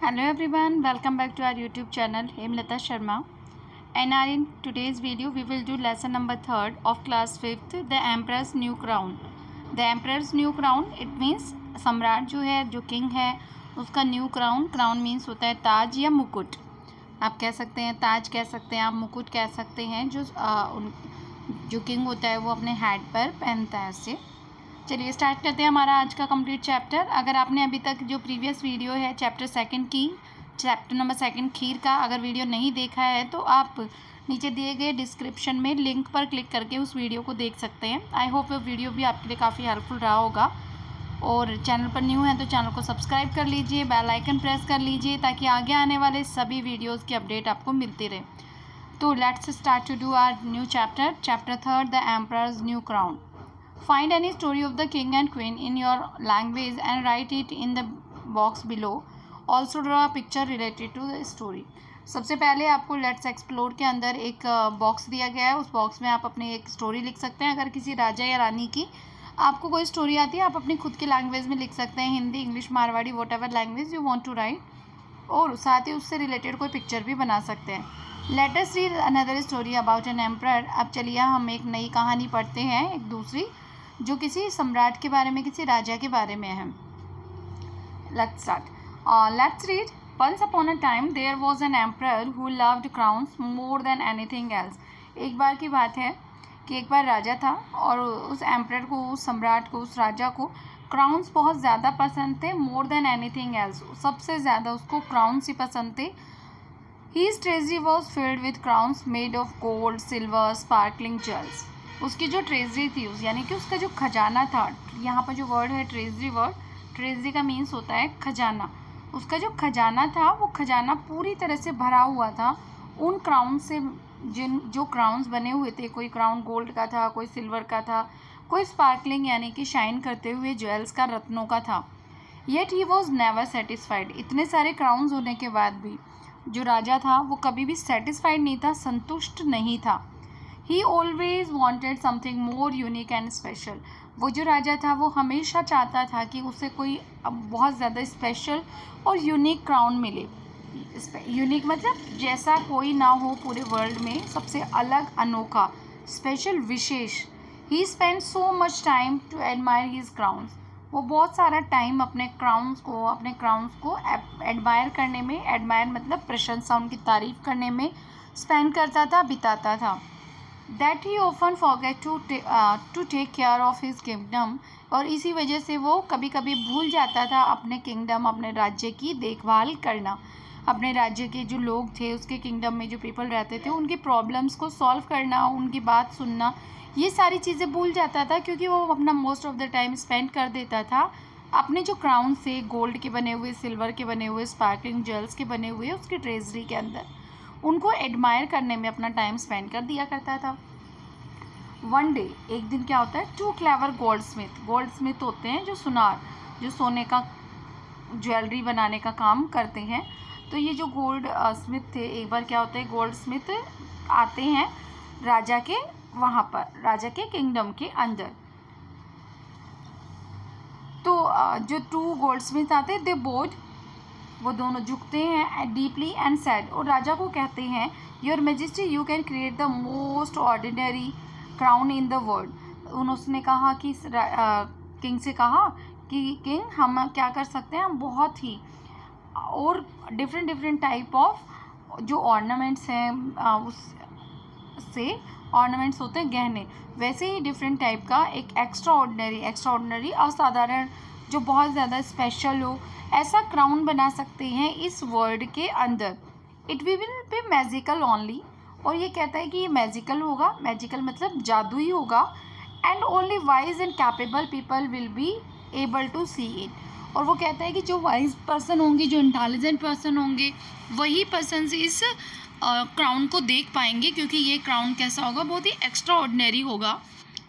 Hello everyone, welcome back to our YouTube channel Hemlata Sharma. And in today's video we will do lesson number 3rd of class 5th, The Emperor's New Crown. The Emperor's New Crown, it means सम्राट जो है, जो king है, उसका new crown. Crown means होता है ताज या मुकुट. आप कह सकते हैं ताज, कह सकते हैं आप मुकुट, कह सकते हैं जो किंग होता है वो अपने हेड पर पहनता है उससे. चलिए स्टार्ट करते हैं हमारा आज का कंप्लीट चैप्टर. अगर आपने अभी तक जो प्रीवियस वीडियो है चैप्टर नंबर 2 खीर का अगर वीडियो नहीं देखा है तो आप नीचे दिए गए डिस्क्रिप्शन में लिंक पर क्लिक करके उस वीडियो को देख सकते हैं. आई होप वो वीडियो भी आपके लिए काफ़ी हेल्पफुल रहा होगा. और चैनल पर न्यू है तो चैनल को सब्सक्राइब कर लीजिए, बेल आइकन प्रेस कर लीजिए ताकि आगे आने वाले सभी वीडियोज़ की अपडेट आपको मिलती रहे. तो let's start to do our new chapter 3, the emperor's new crown. Find any story of the king and queen in your language and write it in the box below. Also draw a picture related to the story. सबसे पहले आपको let's explore के अंदर एक box दिया गया है. उस बॉक्स में आप अपनी एक स्टोरी लिख सकते हैं. अगर किसी राजा या रानी की आपको कोई स्टोरी आती है आप अपनी खुद की लैंग्वेज में लिख सकते हैं. Hindi, English, Marwari, whatever language you want to write. और साथ ही उससे रिलेटेड कोई पिक्चर भी बना सकते हैं. Let us read another story about an emperor. अब चलिए हम एक नई कहानी पढ़ते हैं, एक दूसरी जो किसी सम्राट के बारे में, किसी राजा के बारे में है. Let's start. Let's read. Once upon a time there was an emperor who loved crowns more than anything else. एक बार की बात है कि एक बार राजा था और उस एम्परर को, उस सम्राट को, उस राजा को क्राउन्स बहुत ज़्यादा पसंद थे. मोर देन एनीथिंग एल्स, सबसे ज़्यादा उसको क्राउन्स ही पसंद थे. His treasury was filled with crowns made of gold, silver, sparkling jewels. उसकी जो ट्रेजरी थी यानी कि उसका जो खजाना था, यहाँ पर जो वर्ड है ट्रेजरी वर्ड, ट्रेजरी का मीन्स होता है खजाना. उसका जो खजाना था वो खजाना पूरी तरह से भरा हुआ था उन क्राउन से, जो क्राउन्स बने हुए थे. कोई क्राउन गोल्ड का था, कोई सिल्वर का था, कोई स्पार्कलिंग यानी कि शाइन करते हुए ज्वेल्स का, रत्नों का था. Yet he was never satisfied. इतने सारे क्राउन्स होने के बाद भी जो राजा था वो कभी भी सेटिस्फाइड नहीं था, संतुष्ट नहीं था. He always wanted something more unique and special. वो जो राजा था वो हमेशा चाहता था कि उसे कोई बहुत ज़्यादा स्पेशल और यूनिक क्राउन मिले. यूनिक मतलब जैसा कोई ना हो पूरे वर्ल्ड में, सबसे अलग, अनोखा, स्पेशल, विशेष. He spent so much time to admire his crowns. वो बहुत सारा टाइम अपने क्राउन्स को एडमायर करने में, एडमायर मतलब प्रशंसा, उनकी तारीफ करने में स्पेंड करता था, बिताता था. That he often forget to take care of his kingdom. और इसी वजह से वो कभी कभी भूल जाता था अपने किंगडम, अपने राज्य की देखभाल करना. अपने राज्य के जो लोग थे, उसके किंगडम में जो पीपल रहते थे, उनकी प्रॉब्लम्स को सॉल्व करना, उनकी बात सुनना, ये सारी चीज़ें भूल जाता था क्योंकि वो अपना most of the time spend कर देता था अपने जो क्राउन से, गोल्ड के बने हुए, सिल्वर के बने हुए, स्पार्कलिंग ज्वेल्स के बने हुए उसकी ट्रेजरी के अंदर, उनको एडमायर करने में अपना टाइम स्पेंड कर दिया करता था. वन डे, एक दिन क्या होता है, 2 क्लेवर गोल्डस्मिथ होते हैं जो सुनार, जो सोने का ज्वेलरी बनाने का काम करते हैं. तो ये जो गोल्ड स्मिथ थे, एक बार क्या होता है, गोल्ड स्मिथ आते हैं राजा के वहाँ पर, राजा के किंगडम के अंदर. तो जो 2 गोल्ड स्मिथ आते हैं, दे बोथ, वो दोनों झुकते हैं डीपली एंड सैड, और राजा को कहते हैं, your majesty you can create the most ordinary crown in the world. उन्होंने कहा कि किंग से कहा कि किंग, हम क्या कर सकते हैं, हम बहुत ही और डिफरेंट टाइप ऑफ जो ऑर्नामेंट्स हैं, उससे ऑर्नामेंट्स होते हैं गहने, वैसे ही डिफरेंट टाइप का एक एक्स्ट्रा ऑर्डिनरी असाधारण, जो बहुत ज़्यादा स्पेशल हो, ऐसा क्राउन बना सकते हैं इस वर्ल्ड के अंदर. It will be magical only. और ये कहता है कि ये मैजिकल होगा, मैजिकल मतलब जादुई होगा. And only wise and capable people will be able to see it. और वो कहता है कि जो वाइज पर्सन होंगे, जो इंटेलिजेंट पर्सन होंगे, वही पर्सन इस क्राउन को देख पाएंगे, क्योंकि ये क्राउन कैसा होगा, बहुत ही एक्स्ट्रा ऑर्डिनरी होगा.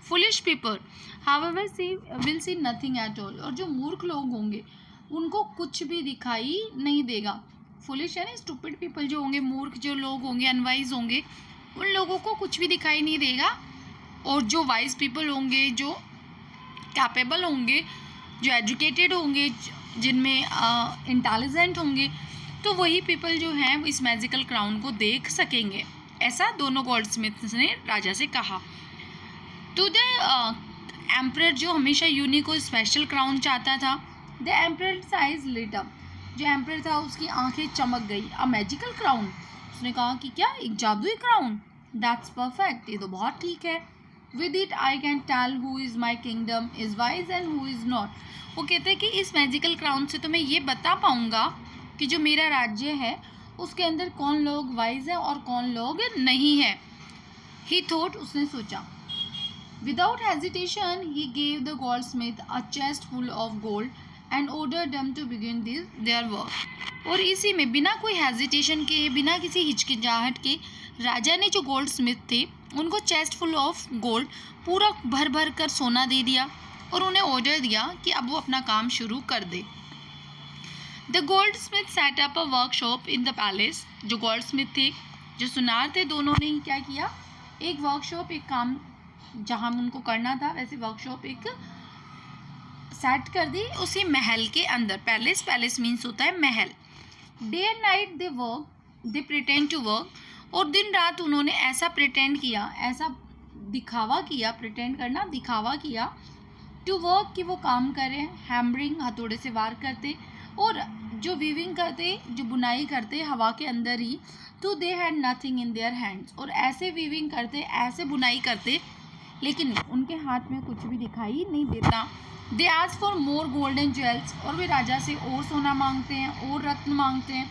Foolish people however will see nothing at all. और जो मूर्ख लोग होंगे उनको कुछ भी दिखाई नहीं देगा. फुलिश यानी स्टूपिड पीपल जो होंगे, मूर्ख जो लोग होंगे, अनवाइज होंगे, उन लोगों को कुछ भी दिखाई नहीं देगा. और जो वाइज पीपल होंगे, जो कैपेबल होंगे, जो एजुकेटेड होंगे, जिनमें इंटेलिजेंट होंगे, तो वही पीपल जो हैं इस मैजिकल क्राउन को देख सकेंगे। ऐसा दोनों गोल्ड स्मिथ्स ने राजा से कहा। तो द एम्परर जो हमेशा यूनिक और स्पेशल क्राउन चाहता था, the emperor's eyes lit up, जो एम्परर था उसकी आंखें चमक गई। अ मैजिकल क्राउन, उसने कहा कि क्या एक जादुई क्राउन, दैट्स परफेक्ट, ये तो बहुत ठीक है। With it I can tell who is my kingdom is wise and who is not. वो कहते हैं कि इस मैजिकल क्राउन से तो मैं ये बता पाऊँगा कि जो मेरा राज्य है उसके अंदर कौन लोग वाइज है और कौन लोग नहीं है। ही थॉट, उसने सोचा। Without hesitation, he gave the goldsmith a chest full of gold and ordered them to begin their work. और इसी में बिना कोई हेजिटेशन के, बिना किसी हिचकिचाहट के, राजा ने जो गोल्ड स्मिथ थे उनको चेस्ट फुल ऑफ गोल्ड, पूरा भर भर कर सोना दे दिया और उन्हें ऑर्डर दिया कि अब वो अपना काम शुरू कर दे। The goldsmith set up a workshop in the palace. जो गोल्ड स्मिथ थे, जो सुनार थे, दोनों ने ही क्या किया, एक वर्कशॉप, एक काम जहाँ उनको करना था वैसे वर्कशॉप एक सेट कर दी उसी महल के अंदर। पैलेस, पैलेस मीन्स होता है महल। Day and night they work, they pretend to work, और दिन रात उन्होंने ऐसा प्रिटेंड किया, ऐसा दिखावा किया, प्रिटेंड करना, दिखावा किया, टू वर्क कि वो काम करें। हैमरिंग, हथौड़े से वार करते, और जो वीविंग करते, जो बुनाई करते हवा के अंदर ही, तो they had nothing in their hands, और ऐसे वीविंग करते, ऐसे बुनाई करते, लेकिन उनके हाथ में कुछ भी दिखाई नहीं देता। They ask for more gold and jewels, और वे राजा से और सोना मांगते हैं, और रत्न मांगते हैं।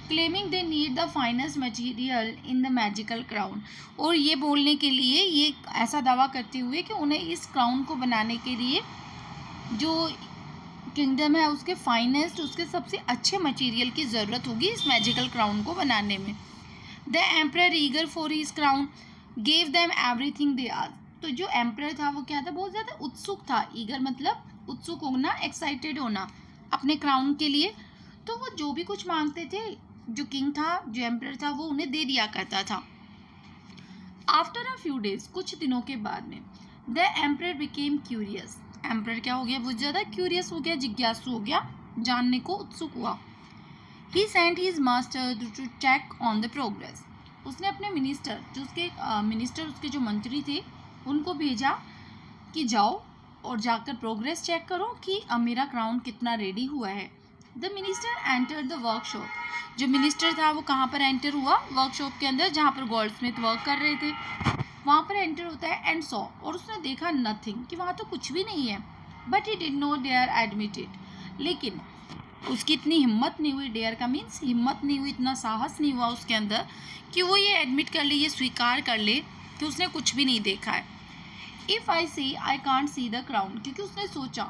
Claiming they need the finest material in the magical crown, और ये बोलने के लिए, ये ऐसा दावा करते हुए कि उन्हें इस क्राउन को बनाने के लिए जो किंगडम है उसके फाइनेस्ट, उसके सबसे अच्छे मटीरियल की ज़रूरत होगी इस मैजिकल क्राउन को बनाने में। The emperor eager for his crown gave them everything they asked. तो जो एम्परर था वो क्या था, बहुत ज़्यादा उत्सुक था। ईगर मतलब उत्सुक होना, एक्साइटेड होना अपने क्राउन के लिए। तो वो जो भी कुछ मांगते थे, जो किंग था, जो एम्परर था, वो उन्हें दे दिया करता था। आफ्टर अ फ्यू डेज, कुछ दिनों के बाद में, the emperor became curious. Emperor क्या हो गया, बहुत ज़्यादा क्यूरियस हो गया, जिज्ञासु हो गया, जानने को उत्सुक हुआ। He sent his master to check on the progress. उसने अपने मिनिस्टर, जो उसके मिनिस्टर, उसके जो मंत्री थे, उनको भेजा कि जाओ और जाकर प्रोग्रेस चेक करो कि मेरा क्राउन कितना रेडी हुआ है। The minister enter the workshop. जो मिनिस्टर था वो कहाँ पर एंटर हुआ, वर्कशॉप के अंदर जहाँ पर गोल्ड स्मिथ वर्क कर रहे थे, वहाँ पर एंटर होता है। एंड सॉ, और उसने देखा नथिंग, कि वहाँ तो कुछ भी नहीं है। But he did not dare admit it, लेकिन उसकी इतनी हिम्मत नहीं हुई, डेयर का मीन्स हिम्मत नहीं हुई, इतना साहस नहीं हुआ उसके अंदर कि वो ये एडमिट कर ले, ये स्वीकार कर ले कि उसने कुछ भी नहीं देखा है। इफ़ आई से I can't see the crown, क्योंकि उसने सोचा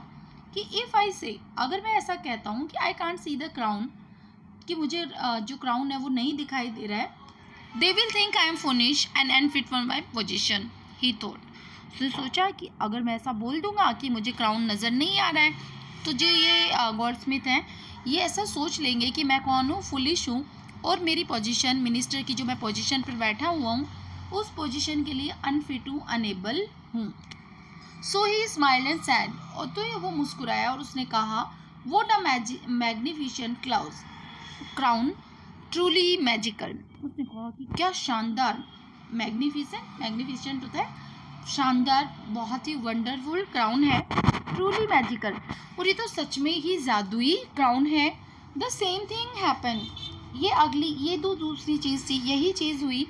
कि इफ़ आई से, अगर मैं ऐसा कहता हूँ कि I can't see the crown, कि मुझे जो क्राउन है वो नहीं दिखाई दे रहा है, they will think I am foolish and unfit for my position, he thought. उसने सोचा कि अगर मैं ऐसा बोल दूंगा कि मुझे क्राउन नज़र नहीं आ रहा है, तो जो ये गोल्ड स्मिथ हैं ये ऐसा सोच लेंगे कि मैं कौन हूँ, फुलिश हूँ, और मेरी पोजीशन, मिनिस्टर की जो मैं पोजीशन पर बैठा हुआ हूँ, उस पोजीशन के लिए अनफिट हूँ, अनेबल हूँ। सो ही स्माइल्ड एंड सैड, और तो वो मुस्कुराया और उसने कहा, what a magnificent crown, truly magical. उसने कहा कि क्या शानदार, मैग्निफिसेंट होता है शानदार, बहुत ही वंडरफुल क्राउन है, ट्रूली मैजिकल, और ये तो सच में ही जादुई क्राउन है। द सेम थिंग हैपन, ये दूसरी चीज़ थी, यही चीज़ हुई।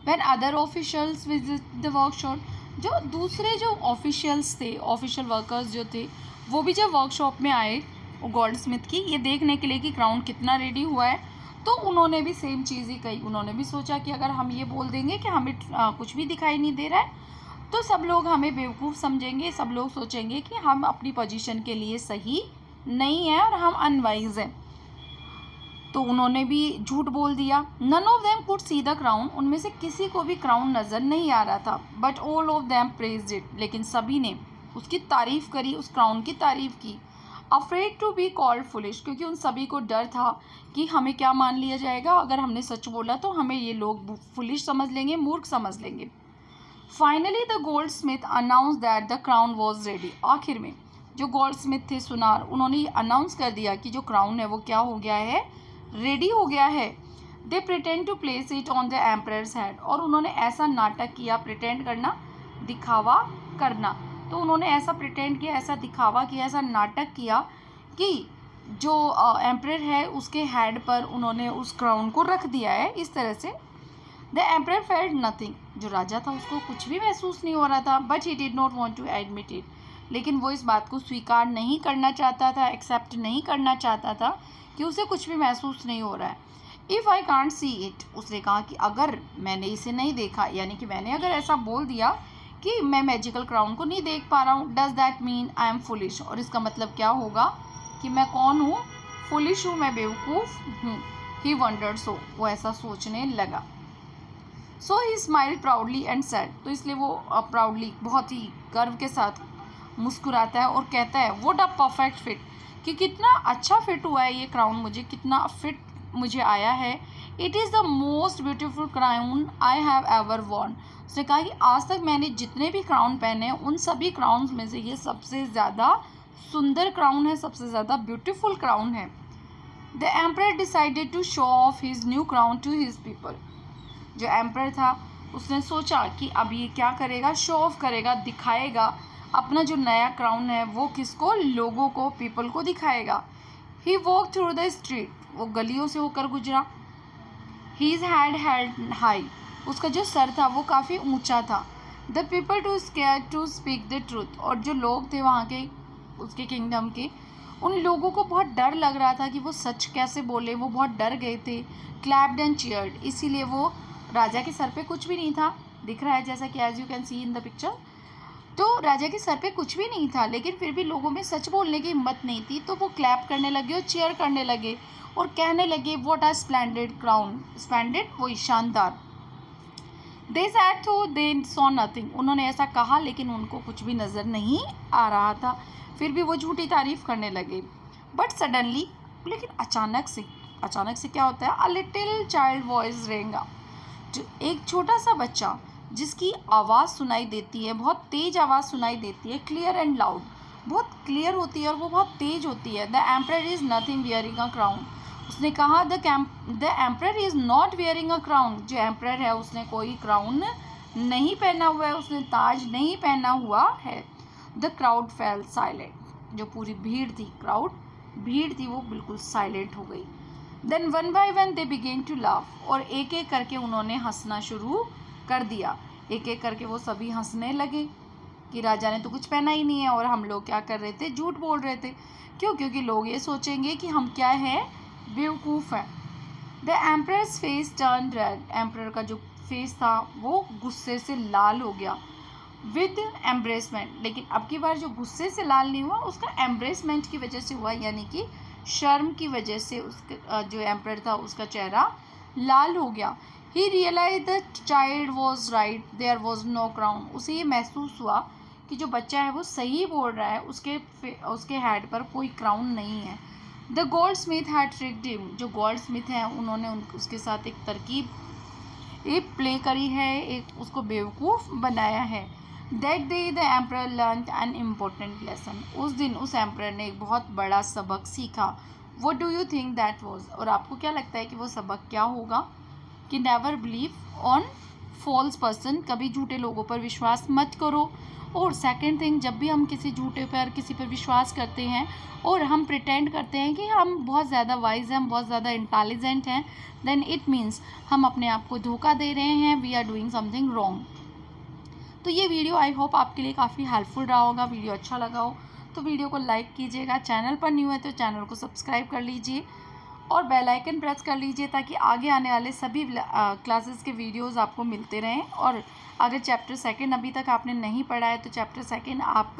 When other officials visit the workshop, जो दूसरे जो ऑफिशियल्स थे, ऑफिशियल वर्कर्स जो थे, वो भी जब वर्कशॉप में आए गोल्ड स्मिथ की ये देखने के लिए कि क्राउन कितना रेडी हुआ है, तो उन्होंने भी सेम चीज़ ही कही। उन्होंने भी सोचा कि अगर हम ये बोल देंगे कि हमें कुछ भी दिखाई नहीं दे रहा है, तो सब लोग हमें बेवकूफ़ समझेंगे, सब लोग सोचेंगे कि हम अपनी पोजीशन के लिए सही नहीं है और हम अनवाइज हैं। तो उन्होंने भी झूठ बोल दिया। None of them could see the crown, उनमें से किसी को भी क्राउन नज़र नहीं आ रहा था। But all of them praised it, लेकिन सभी ने उसकी तारीफ़ करी, उस क्राउन की तारीफ़ की। Afraid to be called foolish, क्योंकि उन सभी को डर था कि हमें क्या मान लिया जाएगा, अगर हमने सच बोला तो हमें ये लोग फुलिश समझ लेंगे, मूर्ख समझ लेंगे। Finally the gold Smith announce that the crown was ready. आखिर में जो गोल्ड स्मिथ थे सुनार, उन्होंने अनाउंस कर दिया कि जो क्राउन है वो क्या हो गया है, रेडी हो गया है। They pretend to place it on the emperor's head, और उन्होंने ऐसा नाटक किया, प्रिटेंड करना, दिखावा करना, तो उन्होंने ऐसा प्रिटेंड किया, ऐसा दिखावा किया, ऐसा नाटक किया कि जो एम्परर है उसके हेड पर उन्होंने उस क्राउन को रख दिया है इस तरह से। द एम्परर फेल्ट नथिंग, जो राजा था उसको कुछ भी महसूस नहीं हो रहा था, but he did not want to admit it, लेकिन वो इस बात को स्वीकार नहीं करना चाहता था, एक्सेप्ट नहीं करना चाहता था कि उसे कुछ भी महसूस नहीं हो रहा है। If I can't see it, उसने कहा कि अगर मैंने इसे नहीं देखा, यानी कि मैंने अगर ऐसा बोल दिया कि मैं मैजिकल क्राउन को नहीं देख पा रहा हूँ, does that mean I am foolish, और इसका मतलब क्या होगा कि मैं कौन हूँ, फुलिश हूँ, मैं बेवकूफ़ हूँ। ही वंडर्ड, सो वो ऐसा सोचने लगा। So he smiled proudly and said, तो इसलिए वो प्राउडली, बहुत ही गर्व के साथ मुस्कुराता है और कहता है व्हाट अ परफेक्ट फिट, कि कितना अच्छा फिट हुआ है ये क्राउन, मुझे कितना फिट मुझे आया है। It is the most beautiful crown I have ever worn, उसने कहा कि आज तक मैंने जितने भी क्राउन पहने उन सभी क्राउन्स में से ये सबसे ज़्यादा सुंदर क्राउन है, सबसे ज़्यादा ब्यूटीफुल क्राउन है। The emperor decided to show off his new crown to his people, जो एम्परर था उसने सोचा कि अब ये क्या करेगा, शो ऑफ करेगा, दिखाएगा अपना जो नया क्राउन है वो किसको, लोगों को, पीपल को दिखाएगा। ही वॉक थ्रू द स्ट्रीट, वो गलियों से होकर गुजरा। हीज हैड हेल्ड हाई, उसका जो सर था वो काफ़ी ऊंचा था। The people too scared to speak the truth, और जो लोग थे वहाँ के, उसके किंगडम के, उन लोगों को बहुत डर लग रहा था कि वो सच कैसे बोले, वो बहुत डर गए थे। क्लैप्ड एंड चीयर्ड, इसीलिए वो, राजा के सर पे कुछ भी नहीं था, दिख रहा है जैसा कि as you can see in the picture, तो राजा के सर पे कुछ भी नहीं था, लेकिन फिर भी लोगों में सच बोलने की हिम्मत नहीं थी, तो वो क्लैप करने लगे और चीयर करने लगे और कहने लगे what a splendid crown, splendid वही शानदार। दे सैड तो दे सॉ नथिंग, उन्होंने ऐसा कहा लेकिन उनको कुछ भी नज़र नहीं आ रहा था, फिर भी वो झूठी तारीफ करने लगे। बट सडनली, लेकिन अचानक से क्या होता है, अ लिटिल चाइल्ड वॉइस रेंगा, एक छोटा सा बच्चा जिसकी आवाज़ सुनाई देती है, बहुत तेज़ आवाज़ सुनाई देती है, क्लियर एंड लाउड, बहुत क्लियर होती है और वो बहुत तेज़ होती है। The emperor is nothing wearing a crown, उसने कहा the emperor is not wearing a crown, जो एम्परर है उसने कोई क्राउन नहीं पहना हुआ है, उसने ताज नहीं पहना हुआ है। द क्राउड फेल साइलेंट, जो पूरी भीड़ थी, भीड़ थी, वो बिल्कुल साइलेंट हो गई। Then one by one they began to laugh, और एक एक करके उन्होंने हंसना शुरू कर दिया, एक एक करके वो सभी हंसने लगे कि राजा ने तो कुछ पहना ही नहीं है और हम लोग क्या कर रहे थे, झूठ बोल रहे थे। क्यों? क्योंकि लोग ये सोचेंगे कि हम क्या हैं, बेवकूफ़ हैं। The emperors face turn red, emperor का जो फेस था वो गुस्से से लाल हो गया। विद एम्ब्रेसमेंट, लेकिन अब की बार जो गुस्से से लाल नहीं हुआ, उसका एम्ब्रेसमेंट की वजह से हुआ, यानी कि शर्म की वजह से उसके जो एम्परर था उसका चेहरा लाल हो गया। He realize the child was right, there was no crown, उसे ये महसूस हुआ कि जो बच्चा है वो सही बोल रहा है, उसके हेड पर कोई क्राउन नहीं है। The gold Smith had tricked him, जो गोल्ड स्मिथ हैं उन्होंने उसके साथ एक तरकीब एक प्ले करी है, एक उसको बेवकूफ़ बनाया है। That day the emperor learn an important lesson, उस दिन उस एम्परर ने एक बहुत बड़ा सबक सीखा। What do you think that was, और आपको क्या लगता है कि वो सबक क्या होगा? कि never believe on false person, कभी झूठे लोगों पर विश्वास मत करो। और सेकंड थिंग, जब भी हम किसी झूठे पर, किसी पर विश्वास करते हैं और हम प्रिटेंड करते हैं कि हम बहुत ज़्यादा वाइज हैं, हम बहुत ज़्यादा इंटेलिजेंट हैं, देन इट मीन्स हम अपने आप को धोखा दे रहे हैं, we are doing something wrong. तो ये वीडियो आई होप आपके लिए काफ़ी हेल्पफुल रहा होगा। वीडियो अच्छा लगा हो तो वीडियो को लाइक कीजिएगा, चैनल पर न्यू है तो चैनल को सब्सक्राइब कर लीजिए और बेल आइकन प्रेस कर लीजिए ताकि आगे आने वाले सभी क्लासेस के वीडियोस आपको मिलते रहें। और अगर चैप्टर सेकंड अभी तक आपने नहीं पढ़ा है तो चैप्टर सेकंड आप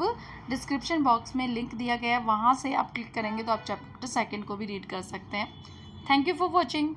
डिस्क्रिप्शन बॉक्स में लिंक दिया गया है, वहाँ से आप क्लिक करेंगे तो आप चैप्टर सेकंड को भी रीड कर सकते हैं। Thank you for watching.